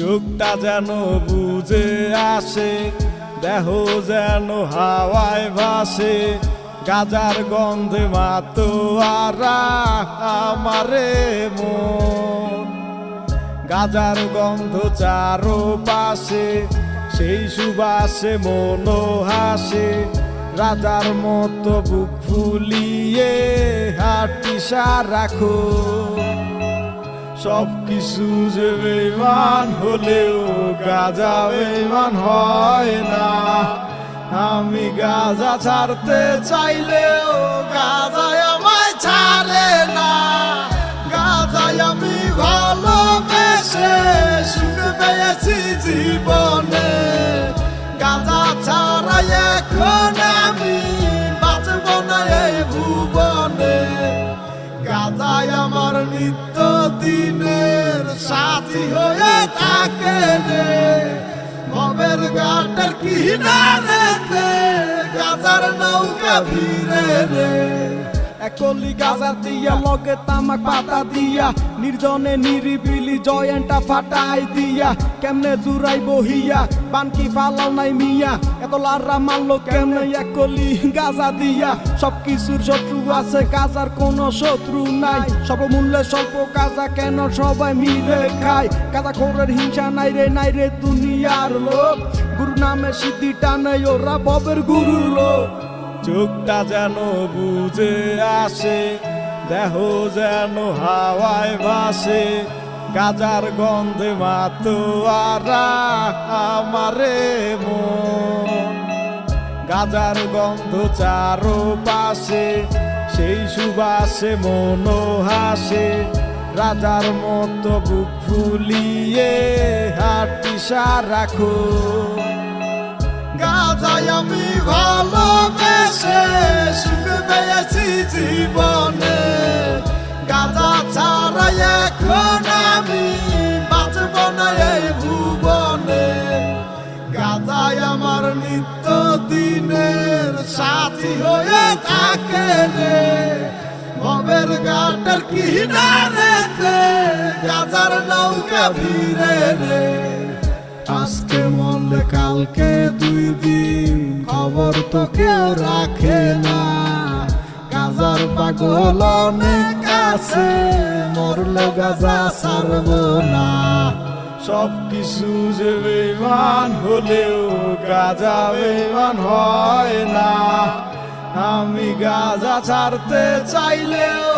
চোখটা যেন বুঝে আসে, দেহ যেন হাওয়ায় ভাসে, গাজার গন্ধে মাতোয়ারা আমারে মন। গাজার গন্ধ চারপাশে, সেই সুবাসে মনো হাসে, রাজার মতো বুক ফুলিয়ে হাঁটি সারাখো। সব কিছু যে বেঈমান হলেও গাজা বেঈমান হয় না। আমি গাজা ছাড়তে চাইলেও গাজায় আমায় ছাড়ে না। গাজায় আমি ভালোবেসে সুখ পেয়েছি জীবনে। গাজা ছাড়াই এখন আমি বাঁচব না এই ভুবনে। গাজাই আমার নিত্য দিনের সাথী হয়ে থাকে রে। ভবের ঘাটের কিনারেতে গাজার নৌকা ভিড়ে রে। একলি গাজা দিয়া লগে তামাক পাতা দিয়া, নির্জনে নিরিবিলি জয়েন্টটা ফাটাই দিয়া, কেমনে জুড়াই বহিয়া বানকি ফালাও নাই মিয়া। এত লাররা মানলো কেমনে একলি গাজা দিয়া। সব কিছুর শত্রু আছে, গাজার কোনো শত্রু নাই। সর্বমূল্যে স্বল্প গাজা কেন সবাই মিলে খায়। গাজা খোরের হিংসা নাই রে দুনিয়ার লোক। গুরু নামে সিদ্ধি টানে ওরা ভবের গুরুর লোক। চোখটা যেন বুঝে আসে, দেহ যেন হাওয়ায় ভাসে, গাজার গন্ধে মাতোয়ারা আমারে মন। গাজার গন্ধ চারপাশে, সেই সুবাসে মনো হাসে, রাজার মতো বুক ফুলিয়ে হাঁটি সারাখো। গাজায় আমি ভালোবেসে সুখ পেয়েছি জীবনে। গাজা ছাড়াই এখন আমি বাঁচব না এই ভুবনে। গাজায় আমার নিত্য দিনের সাথী হয়ে থাকে রে। ভবের ঘাটের কিনারেতে গাজার নৌকা ভিড়ে রে। আজকে মরলে কালকে 2 দিন, খবর তো কেউ রাখে না। গাজার পাগল অনেক আছে, মরলে গাজা ছাড়ব না। সব কিছু যে বেঈমান হলেও গাজা বেঈমান হয় না। আমি গাজা ছাড়তে চাইলেও